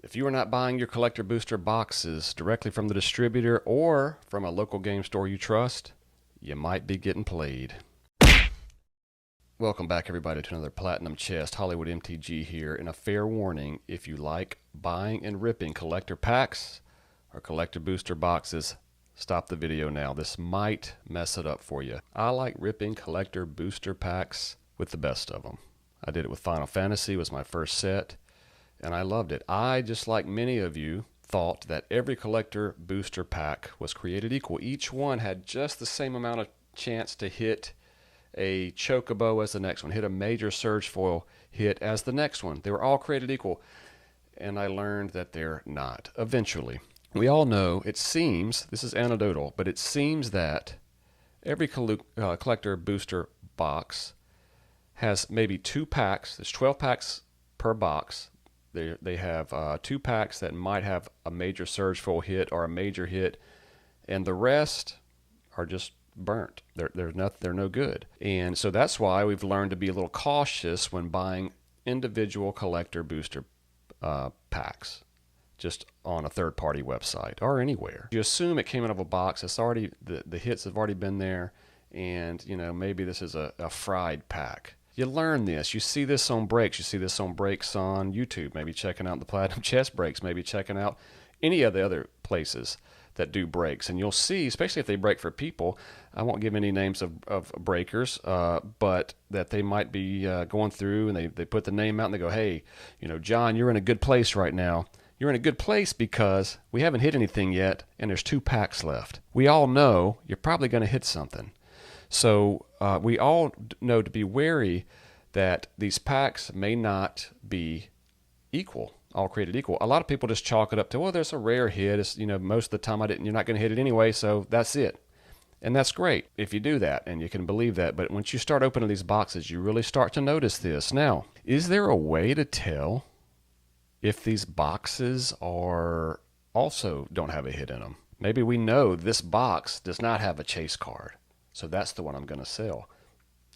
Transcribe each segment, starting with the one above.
If you are not buying your collector booster boxes directly from the distributor or from a local game store you trust, you might be getting played. Welcome back, everybody, to another Platinum Chest. Hollywood MTG here, and a fair warning: if you like buying and ripping collector packs or collector booster boxes, stop the video now. This might mess it up for you. I like ripping collector booster packs with the best of them. I did it with Final Fantasy. It was my first set, and I loved it. I, just like many of you, thought that every collector booster pack was created equal. Each one had just the same amount of chance to hit a chocobo as the next one, hit a major surge foil hit as the next one. They were all created equal, and I learned that they're not. Eventually, we all know, it seems, this is anecdotal, but it seems that every collector booster box has maybe 2 packs. There's 12 packs per box. They have 2 packs that might have a major surge foil hit or a major hit, and the rest are just burnt. They're no good. And so that's why we've learned to be a little cautious when buying individual collector booster packs just on a third-party website or anywhere. You assume it came out of a box. It's already the hits have already been there, and maybe this is a fried pack. You learn this. You see this on breaks. You see this on breaks on YouTube. Maybe checking out the Platinum Chest breaks. Maybe checking out any of the other places that do breaks. And you'll see, especially if they break for people, I won't give any names of breakers, but that they might be going through and they put the name out and they go, hey, John, you're in a good place right now. You're in a good place because we haven't hit anything yet and there's 2 packs left. We all know you're probably going to hit something. So we all know to be wary that these packs may not be equal, all created equal. A lot of people just chalk it up to, well, there's a rare hit. It's, most of the time you're not going to hit it anyway, so that's it. And that's great if you do that, and you can believe that. But once you start opening these boxes, you really start to notice this. Now, is there a way to tell if these boxes also don't have a hit in them? Maybe we know this box does not have a chase card, so that's the one I'm going to sell.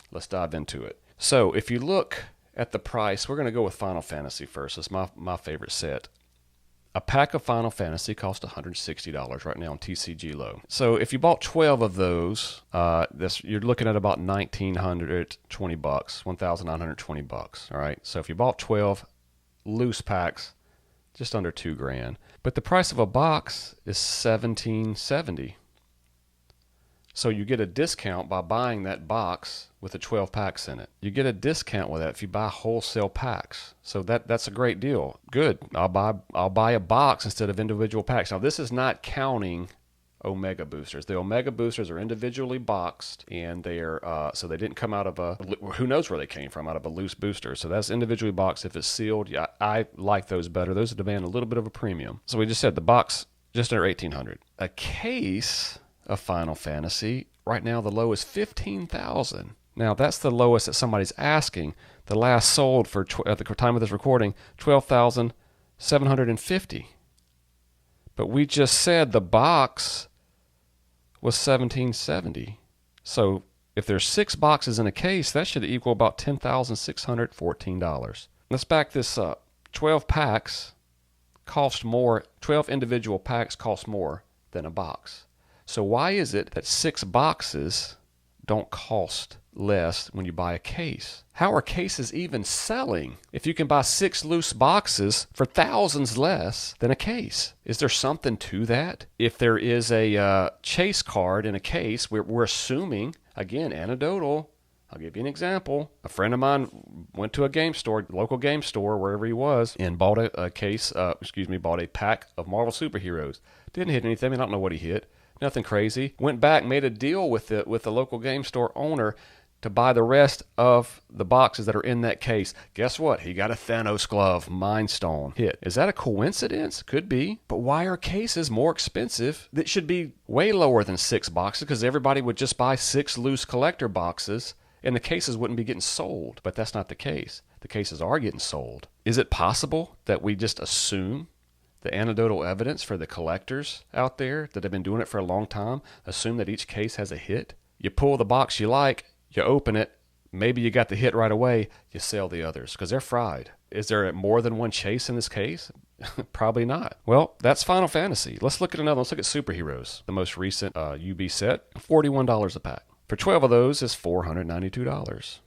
Let's dive into it. So if you look at the price, we're going to go with Final Fantasy first. It's my favorite set. A pack of Final Fantasy costs $160 right now on TCG Low. So if you bought 12 of those, you're looking at about $1,920, $1,920. All right. So if you bought 12 loose packs, just under $2,000. But the price of a box is $1,770. So you get a discount by buying that box with the 12 packs in it. You get a discount with that if you buy wholesale packs. So that's a great deal. Good. I'll buy a box instead of individual packs. Now this is not counting Omega boosters. The Omega boosters are individually boxed, and they are so they didn't come out of who knows where they came from, out of a loose booster. So that's individually boxed. If it's sealed, yeah, I like those better. Those demand a little bit of a premium. So we just said the box just under $1,800. A case of Final Fantasy right now, the low is $15,000. Now that's the lowest that somebody's asking. The last sold for at the time of this recording, $12,750. But we just said the box was $1,770. So if there's 6 boxes in a case, that should equal about $10,614. Let's back this up. 12 packs cost more. 12 individual packs cost more than a box. So why is it that 6 boxes don't cost less when you buy a case? How are cases even selling if you can buy 6 loose boxes for thousands less than a case? Is there something to that? If there is a chase card in a case, we're assuming, again, anecdotal. I'll give you an example. A friend of mine went to a game store, local game store, wherever he was, and bought bought a pack of Marvel superheroes. Didn't hit anything. I don't know what he hit. Nothing crazy. Went back, made a deal with the local game store owner to buy the rest of the boxes that are in that case. Guess what? He got a Thanos glove, Mind Stone hit. Is that a coincidence? Could be. But why are cases more expensive? That should be way lower than 6 boxes, because everybody would just buy 6 loose collector boxes and the cases wouldn't be getting sold. But that's not the case. The cases are getting sold. Is it possible that we just assume the anecdotal evidence for the collectors out there that have been doing it for a long time, assume that each case has a hit? You pull the box you like, you open it, maybe you got the hit right away, you sell the others because they're fried. Is there more than one chase in this case? Probably not. Well, that's Final Fantasy. Let's look at another. Let's look at superheroes. The most recent UB set, $41 a pack. For 12 of those is $492.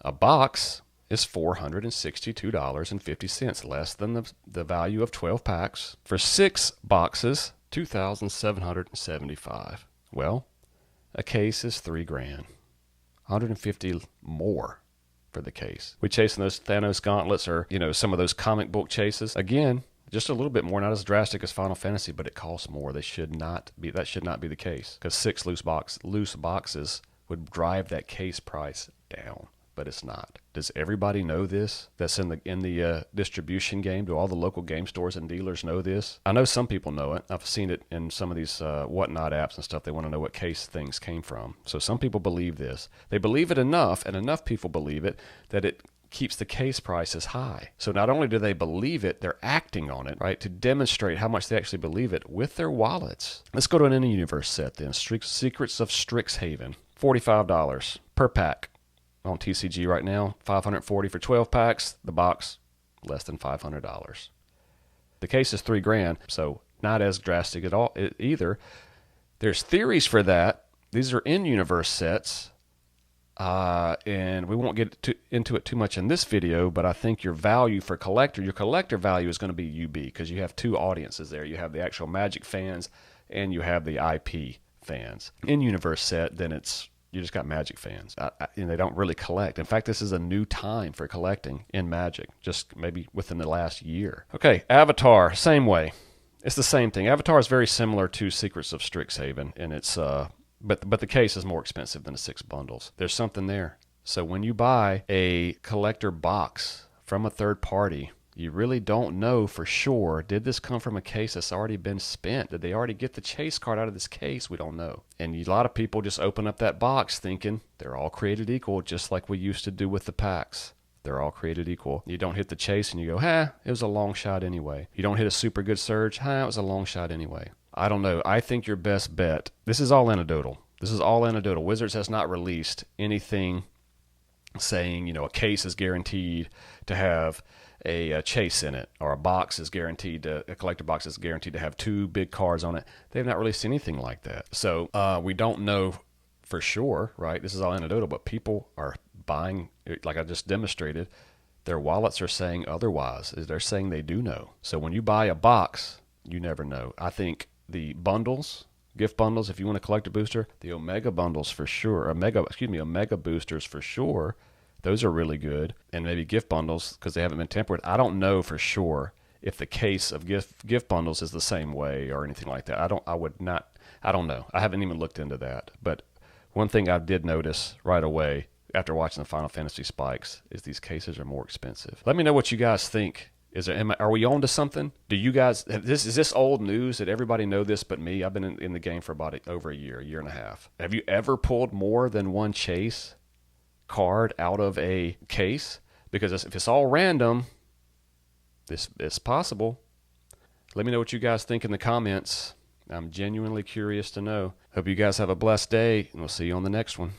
A box is $462.50, less than the value of 12 packs. For 6 boxes, $2,775. Well, a case is $3,000. $150 more for the case. We chasing those Thanos gauntlets or, some of those comic book chases. Again, just a little bit more, not as drastic as Final Fantasy, but it costs more. That should not be the case, because 6 loose boxes would drive that case price down. But it's not. Does everybody know this? That's in the distribution game. Do all the local game stores and dealers know this? I know some people know it. I've seen it in some of these whatnot apps and stuff. They want to know what case things came from. So some people believe this. They believe it enough, and enough people believe it, that it keeps the case prices high. So not only do they believe it, they're acting on it, right, to demonstrate how much they actually believe it with their wallets. Let's go to an in-universe set then. Secrets of Strixhaven, $45 per pack. On TCG right now, $540 for 12 packs. The box, less than $500. The case is $3,000, so not as drastic at all either. There's theories for that. These are in-universe sets, and we won't get into it too much in this video, but I think your value for your collector value is going to be UB, because you have 2 audiences there. You have the actual Magic fans, and you have the IP fans. In-universe set, then you just got Magic fans, and they don't really collect. In fact, this is a new time for collecting in Magic, just maybe within the last year. Okay, Avatar, same way. It's the same thing. Avatar is very similar to Secrets of Strixhaven, and it's but the case is more expensive than the 6 bundles. There's something there. So when you buy a collector box from a third party, you really don't know for sure, did this come from a case that's already been spent? Did they already get the chase card out of this case? We don't know. And a lot of people just open up that box thinking they're all created equal, just like we used to do with the packs. They're all created equal. You don't hit the chase and you go, it was a long shot anyway. You don't hit a super good surge, it was a long shot anyway. I don't know. I think your best bet, this is all anecdotal. Wizards has not released anything saying, a case is guaranteed to have a chase in it, or a collector box is guaranteed to have 2 big cards on it. They've not released anything like that. So we don't know for sure, right? This is all anecdotal, but people are buying, like I just demonstrated, their wallets are saying otherwise. They're saying they do know. So when you buy a box, you never know. I think the bundles, gift bundles, if you want to collect a booster, the Omega bundles for sure, Omega boosters for sure, those are really good. And maybe gift bundles, because they haven't been tempered. I don't know for sure if the case of gift bundles is the same way or anything like that. I don't know. I haven't even looked into that. But one thing I did notice right away after watching the Final Fantasy spikes is these cases are more expensive. Let me know what you guys think. Are we on to something? Do you guys, is this old news that everybody know this but me? I've been in the game for about over a year and a half. Have you ever pulled more than one chase card out of a case? Because if it's all random, it's possible. Let me know what you guys think in the comments. I'm genuinely curious to know. Hope you guys have a blessed day, and we'll see you on the next one.